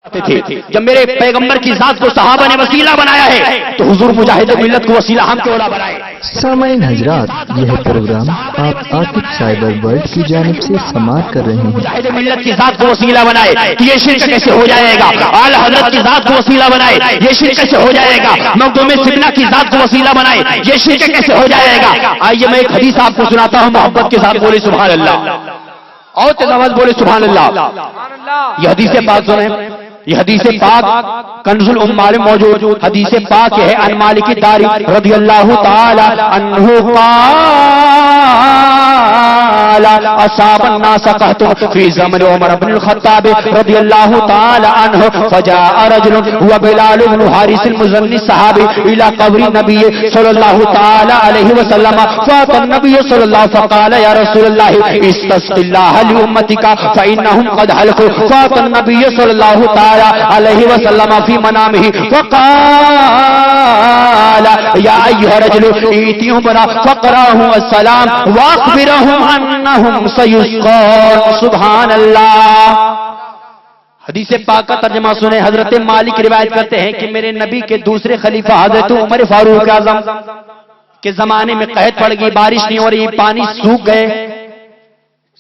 تھے جب میرے پیغمبر کی ذات کو صحابہ نے وسیلہ بنایا ہے تو حضور مجاہد ملت کو وسیلہ ہم کیوں نہ بنائے؟ سامعین حضرات، یہ پروگرام آپ عاطف سائبر ورلڈ کی جانب سے سماعت کر رہے ہیں۔ مجاہد ملت کی ذات کو وسیلہ بنائے تو یہ شرک کیسے ہو جائے گا؟ اعلی حضرت کی ذات کو وسیلہ بنائے یہ شرک کیسے ہو جائے گا؟ مخدوم سبنا کی ذات کو وسیلہ بنائے یہ شرک کیسے ہو جائے گا؟ آئیے میں ایک حدیث آپ کو سناتا ہوں، محبت کے ساتھ بولے سبحان اللہ، اور تلاوت بولے سبحان اللہ۔ یہ حدیث پاک سنیں، یہ حدیث پاک کنز الامال میں موجود حدیث پاک ہے۔ ان مالک داری رضی اللہ تعالی عنہ قال اصاب الناس قحط فی زمن عمر بن الخطاب رضی اللہ تعالی عنہ فجاء رجل هو بلال بن حارث المزنی صحابی الى قبر النبی صلی اللہ تعالی علیہ وسلم فاتى النبی صلی اللہ فقال یا رسول اللہ استسق اللہ لامتک فانهم قد هلكوا فاتى النبی صلی اللہ تعالی علیہ وسلم فی منامہ فقال یا ایھا الرجل ائتهم بنا فقراهم السلام واخبرهم انهم سيسقون۔ سبحان اللہ۔ حدیث پاک کا ترجمہ سنیں۔ حضرت مالک روایت کرتے ہیں کہ میرے نبی کے دوسرے خلیفہ حضرت عمر فاروق اعظم کے زمانے میں قحط پڑ گئی، بارش نہیں ہو رہی، پانی سوکھ گئے،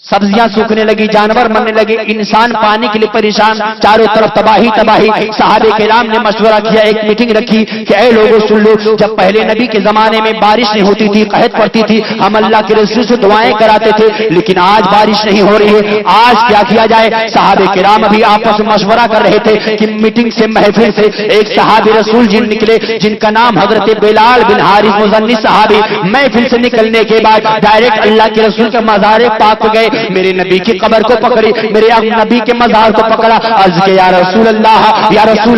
سبزیاں سوکھنے لگی، جانور مرنے لگے، انسان پانی کے لیے پریشان، چاروں طرف تباہی تباہی۔ صحابہ کرام نے مشورہ کیا، ایک میٹنگ رکھی کہ اے لوگوں سن لو، جب پہلے نبی کے زمانے میں بارش نہیں ہوتی تھی، قحط پڑتی تھی، ہم اللہ کے رسول سے دعائیں کراتے تھے، لیکن آج بارش نہیں ہو رہی ہے، آج کیا کیا جائے؟ صحابہ کرام ابھی آپس میں مشورہ کر رہے تھے کہ میٹنگ سے، محفل سے ایک صحابی رسول جن نکلے جن کا نام حضرت بلال بن حارث مزنی صحابی، محفل سے نکلنے کے بعد ڈائریکٹ اللہ کے رسول کے مزار پاک گئے، میرے نبی کی قبر کو پکڑی، میرے نبی کے مزار کو پکڑا، عرض کہ یا رسول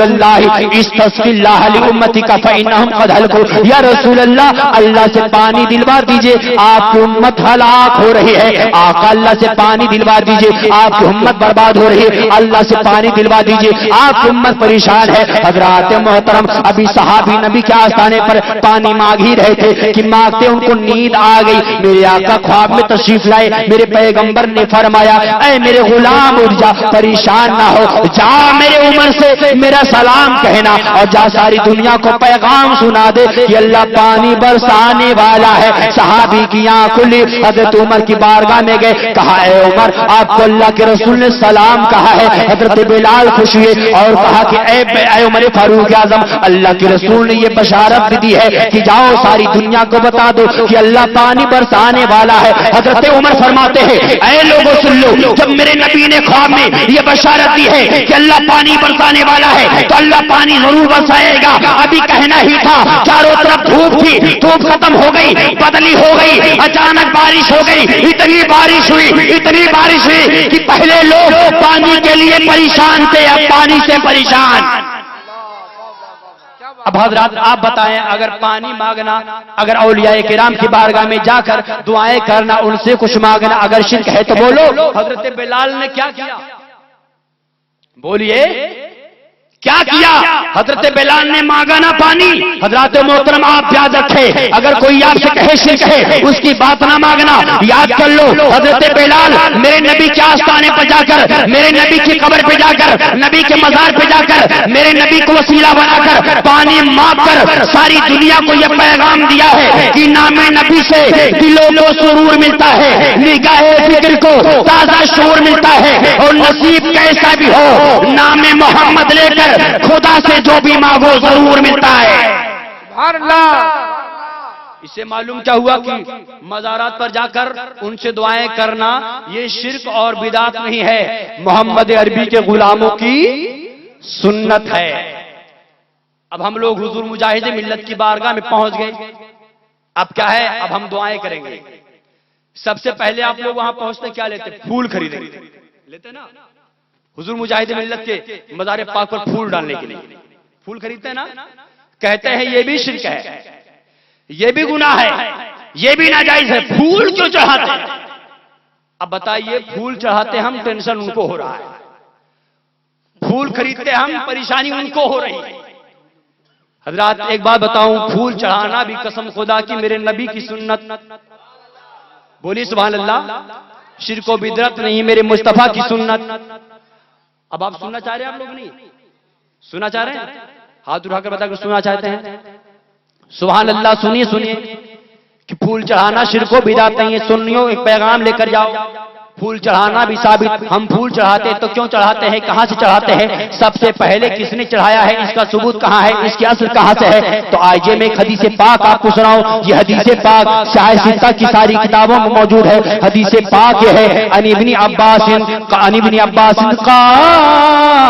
اللہ استسق اللہ لامتک فانهم قد هلكوا، یا رسول اللہ اللہ سے پانی دلوا دیجئے، آپ کی امت ہلاک ہو رہی ہے، آقا اللہ سے پانی دلوا دیجئے، آپ کی امت برباد ہو رہی ہے، اللہ سے پانی دلوا دیجئے، آپ کی امت پریشان ہے۔ حضرات محترم، ابھی صحابی نبی کے آستانے پر پانی مانگ ہی رہے تھے کہ مانگتے ان کو نیند آ گئی، میرے آقا خواب میں تشریف لائے، میرے پیغمبر نے فرمایا اے میرے غلام اٹھ جا، پریشان نہ ہو، جا میرے عمر سے میرا سلام کہنا اور جا ساری دنیا کو پیغام سنا دے کہ اللہ پانی برسانے والا ہے۔ صحابی کی آنکھ کھلی، حضرت عمر کی بارگاہ میں گئے، کہا اے عمر آپ کو اللہ کے رسول نے سلام کہا ہے۔ حضرت بلال خوش ہوئے اور کہا کہ اے عمر فاروق اعظم، اللہ کے رسول نے یہ بشارت دی ہے کہ جاؤ ساری دنیا کو بتا دو کہ اللہ پانی برسانے والا ہے۔ حضرت عمر فرماتے ہیں اے لوگوں سن لو، جب میرے نبی نے خواب میں یہ بشارت دی ہے کہ اللہ پانی برسانے والا ہے تو اللہ پانی ضرور برسائے گا۔ ابھی کہنا ہی تھا، چاروں طرف دھوپ تھی، دھوپ ختم ہو گئی، بدلی ہو گئی، اچانک بارش ہو گئی، اتنی بارش ہوئی کہ پہلے لوگ پانی کے لیے پریشان تھے، اب پانی سے پریشان۔ اب حضرات آپ بتائیں، اگر پانی مانگنا، اگر اولیاء کرام کی بارگاہ میں جا کر دعائیں کرنا، ان سے کچھ مانگنا اگر شرک ہے تو بولو حضرت بلال نے کیا کیا؟ بولیے کیا کیا؟ حضرت بلال نے مانگا نا پانی۔ حضرات محترم آپ یاد رکھے، اگر کوئی آپ سے کہے شرک ہے اس کی بات نہ مانگنا، یاد کر لو حضرت بلال میرے نبی کے آستانے پر جا کر، میرے نبی کی قبر پہ جا کر، نبی کے مزار پہ جا کر، میرے نبی کو وسیلہ بنا کر پانی مانگ کر ساری دنیا کو یہ پیغام دیا ہے کہ نام نبی سے دلوں کو سرور ملتا ہے، نگاہ فکر کو تازہ شعور ملتا ہے، اور نصیب کیسا بھی ہو نام محمد لے کر خدا سے جو بھی مانگو ضرور ملتا ہے۔ سبحان اللہ۔ اس سے معلوم کیا ہوا کہ مزارات پر جا کر ان سے دعائیں کرنا یہ شرک اور بدعت نہیں ہے، محمد عربی کے غلاموں کی سنت ہے۔ اب ہم لوگ حضور مجاہد ملت کی بارگاہ میں پہنچ گئے، اب کیا ہے؟ اب ہم دعائیں کریں گے۔ سب سے پہلے آپ لوگ وہاں پہنچتے کیا لیتے؟ پھول خریدیں گے، لیتے نا؟ حضور مجاہد ملت کے مزار پاک پر پھول ڈالنے کے لیے پھول خریدتے ہیں نا؟ کہتے ہیں یہ بھی شرک ہے، یہ بھی گناہ ہے، یہ بھی ناجائز ہے، پھول کیوں چڑھاتے ہیں؟ اب بتائیے، پھول چڑھاتے ہم، ٹینشن ان کو ہو رہا ہے، پھول خریدتے ہم، پریشانی ان کو ہو رہی ہے۔ حضرات ایک بات بتاؤں، پھول چڑھانا بھی قسم خدا کی میرے نبی کی سنت، بولی سبحان اللہ، شرک و بدعت نہیں، میرے مصطفیٰ کی سنت۔ اب آپ سننا چاہ رہے ہیں آپ لوگ؟ نہیں سننا چاہ رہے ہیں؟ ہاتھ اٹھا کر بتا کر سننا چاہتے ہیں؟ سبحان اللہ. سنیے سنیے کہ پھول چڑھانا شرک و بدعت نہیں ہے. سنیو ایک پیغام لے کر جاؤ. پھول چڑھانا بھی ثابت. ہم پھول چڑھاتے ہیں تو کیوں چڑھاتے ہیں؟ کہاں سے چڑھاتے ہیں؟ سب سے پہلے کس نے چڑھایا ہے؟ اس کا ثبوت کہاں ہے؟ اس کی اصل کہاں سے ہے؟ تو آئیے میں ایک حدیث پاک آپ کو سناؤں. یہ حدیث پاک شاہ ستہ کی ساری کتابوں میں موجود ہے. حدیث پاک یہ ہے عن ابن عباس قال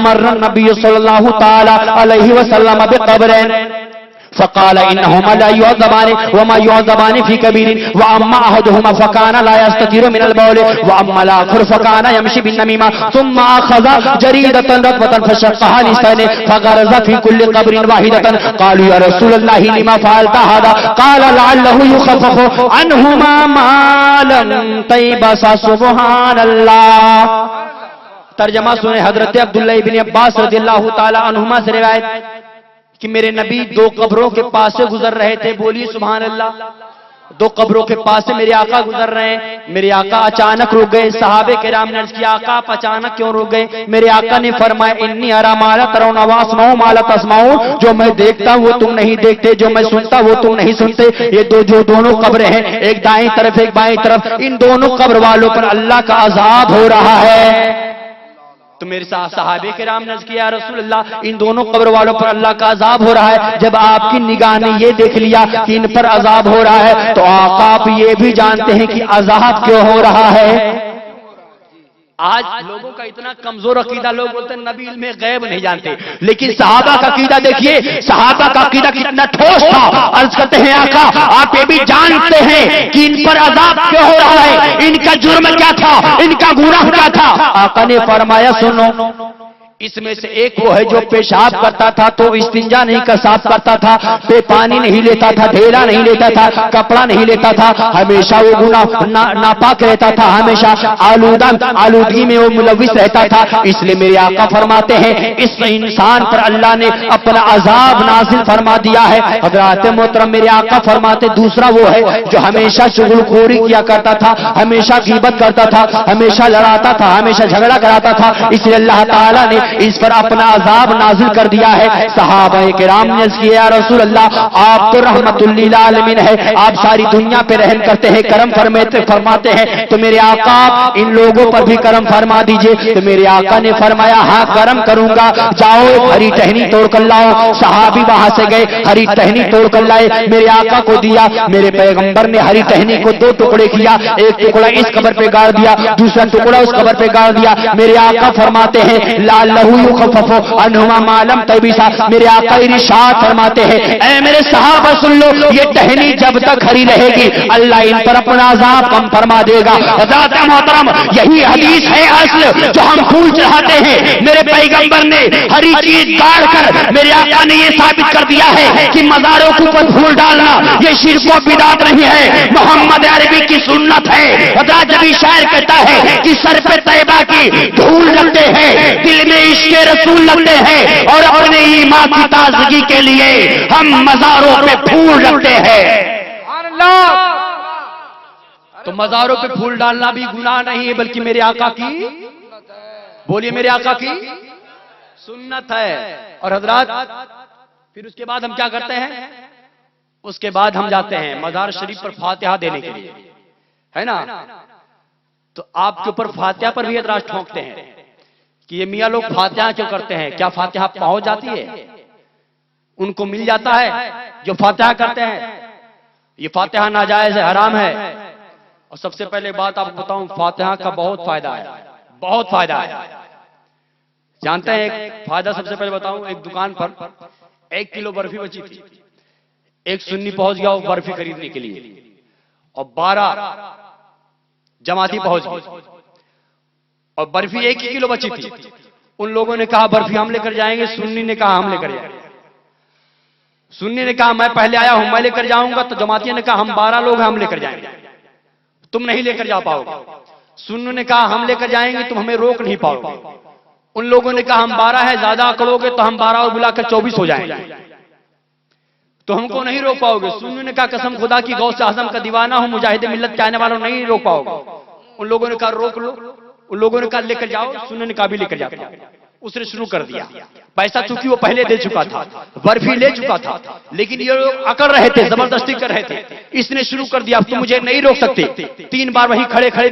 مر النبي صلی اللہ تعالی علیہ وسلم بقبرین فقال انهما لا يعذبان وما يعذبان في كبير واما احدهما فكان لا يستتر من البول واما الاخر فكان يمشي بالنميمه ثم اخذ جريده رطبه فشقها لسانه فغرز في كل قبر واحده قالوا يا رسول الله لما فعلت هذا قال لعله يخفف عنهما ما لم تيبس. سبحان الله. ترجمہ سنیں. حضرت عبداللہ ابن عباس رضی اللہ تعالی عنہما سے روایت کہ میرے نبی دو قبروں کے پاس سے گزر رہے تھے. بولیے سبحان اللہ. دو قبروں کے پاس سے میرے آقا گزر رہے ہیں. میرے آقا اچانک رک گئے. صحابہ کرام نے عرض کیا آقا آپ اچانک کیوں رک گئے؟ میرے آقا نے فرمایا انی ارا ما لا ترون واسمعوا ما لا تسمعون. جو میں دیکھتا ہوں وہ تم نہیں دیکھتے, جو میں سنتا وہ تم نہیں سنتے. یہ جو دونوں قبریں ہیں, ایک دائیں طرف ایک بائیں طرف, ان دونوں قبر والوں پر اللہ کا عذاب ہو رہا ہے. تو میرے صحابہ کرام نے عرض کیا رسول اللہ ان دونوں قبر والوں پر اللہ کا عذاب ہو رہا ہے. جب آپ کی نگاہ نے یہ دیکھ لیا کہ ان پر عذاب ہو رہا ہے تو آقا آپ یہ بھی جانتے ہیں کہ عذاب کیوں ہو رہا ہے. آج لوگوں کا اتنا کمزور عقیدہ, لوگ بولتے ہیں نبی علم غیب نہیں جانتے, لیکن صحابہ کا عقیدہ دیکھیے. صحابہ کا عقیدہ کتنا ٹھوس تھا. عرض کرتے ہیں آقا آپ یہ بھی جانتے ہیں کہ ان پر عذاب کیوں ہو رہا ہے, ان کا جرم کیا تھا, ان کا گناہ کیا تھا؟ آقا نے فرمایا سنو, اس میں سے ایک وہ ہے جو پیشاب کرتا تھا تو استنجا نہیں کر صاف کرتا تھا, بے پانی نہیں لیتا تھا, ڈھیلا نہیں لیتا تھا, کپڑا نہیں لیتا تھا, ہمیشہ وہ گناہ ناپاک رہتا تھا, ہمیشہ آلودگی میں وہ ملوث رہتا تھا. اس لیے میرے آقا فرماتے ہیں اس انسان پر اللہ نے اپنا عذاب نازل فرما دیا ہے. حضرات محترم میرے آقا فرماتے دوسرا وہ ہے جو ہمیشہ چغل خوری کیا کرتا تھا, ہمیشہ غیبت کرتا تھا, ہمیشہ لڑاتا تھا, ہمیشہ جھگڑا کراتا تھا. اس لیے اللہ تعالیٰ نے اس پر اپنا عذاب نازل کر دیا ہے. صحابہ کرام نے عرض کیا یا رسول اللہ آپ تو رحمت للعالمین ہے, آپ ساری دنیا پہ رحم کرتے ہیں, کرم فرماتے ہیں, تو میرے آقا ان لوگوں پر بھی کرم فرما دیجئے. تو میرے آقا نے فرمایا ہاں کرم کروں گا, جاؤ ہری ٹہنی توڑ کر لاؤ. صحابی وہاں سے گئے, ہری ٹہنی توڑ کر لائے, میرے آقا کو دیا. میرے پیغمبر نے ہری ٹہنی کو دو ٹکڑے کیا, ایک ٹکڑا اس قبر پہ گاڑ دیا, دوسرا ٹکڑا اس قبر پہ گاڑ دیا. میرے آقا فرماتے ہیں لعلہ یخفف عنہما ما لم تیبسا. میرے آقا ارشاد فرماتے ہیں اے میرے صحابہ سن لو, یہ ٹہنی جب تک ہری رہے گی اللہ ان پر اپنا عذاب کم فرما دے گا. حضرات محترم یہی حدیث ہے اصل جو ہم پھول چڑھاتے ہیں. میرے پیغمبر نے ہری چیز گاڑ کر میرے آقا نے یہ ثابت کر دیا ہے کہ مزاروں کے اوپر پھول ڈالنا یہ شرک و بدعت نہیں ہے, محمد عربی کی سنت ہے. حضرات جب شاعر کہتا ہے کہ سر پہ طیبہ کی دھول لگتے ہیں, دل میں عشق رسول لگتے ہیں, اور اپنے ایمان کی تازگی کے لیے ہم مزاروں پہ پھول رکھتے ہیں. تو مزاروں پہ پھول ڈالنا بھی گناہ نہیں ہے بلکہ میرے آقا کی, بولیے میرے آقا کی سنت ہے. اور حضرات پھر اس کے بعد ہم کیا کرتے ہیں؟ اس کے بعد ہم جاتے ہیں مزار شریف پر فاتحہ دینے کے لیے, ہے نا. تو آپ کے اوپر فاتحہ پر بھی اعتراض ٹھونکتے ہیں کہ یہ میاں لوگ فاتحہ کیوں کرتے ہیں, کیا فاتحہ پہنچ جاتی ہے, ان کو مل جاتا ہے جو فاتحہ کرتے ہیں؟ یہ فاتحہ ناجائز ہے, حرام ہے. اور سب سے پہلے بات آپ کو بتاؤں, فاتحہ کا بہت فائدہ ہے, بہت فائدہ ہے. جانتے ہیں ایک فائدہ سب سے پہلے بتاؤں, ایک دکان پر 1 کلو برفی بچی تھی, ایک سنی پہنچ گیا وہ برفی خریدنے کے لیے, اور 12 جماعتی پہنچ گئے, اور برفی 1 کلو بچی تھی. ان لوگوں نے کہا برفی ہم لے کر جائیں گے, سنی نے کہا ہم لے کر جائیں گے. سنی نے کہا میں پہلے آیا ہوں, میں لے کر جاؤں گا. تو جماعتیوں نے کہا ہم 12 لوگ ہیں, ہم لے کر جائیں گے, تم نہیں لے کر جا پاؤ گے. سنی نے کہا ہم لے کر جائیں گے, تم ہمیں روک نہیں پاؤ گے. ان لوگوں نے کہا ہم 12 ہے, زیادہ اکڑو گے تو ہم 12 اور بلا کر 24 ہو جائیں گے, تو ہم کو نہیں روک پاؤ گے. سنی نے کہا قسم خدا کی غوث اعظم کا دیوانہ ہوں, مجاہد ملت کے آنے والوں نہیں روک پاؤ گے. ان لوگوں نے کہا روک لو. ان لوگوں نے کہا لے کر جاؤ. سنی نے کہا بھی لے کر جاتا. اس نے شروع کر دیا. پیسہ چونکہ وہ پہلے دے چکا تھا, برفی لے چکا تھا, لیکن یہ لوگ اکڑ رہے تھے, زبردستی کر رہے تھے. اس نے شروع کر دیا, اب تم مجھے نہیں روک سکتے. 3 بار وہی کھڑے کھڑے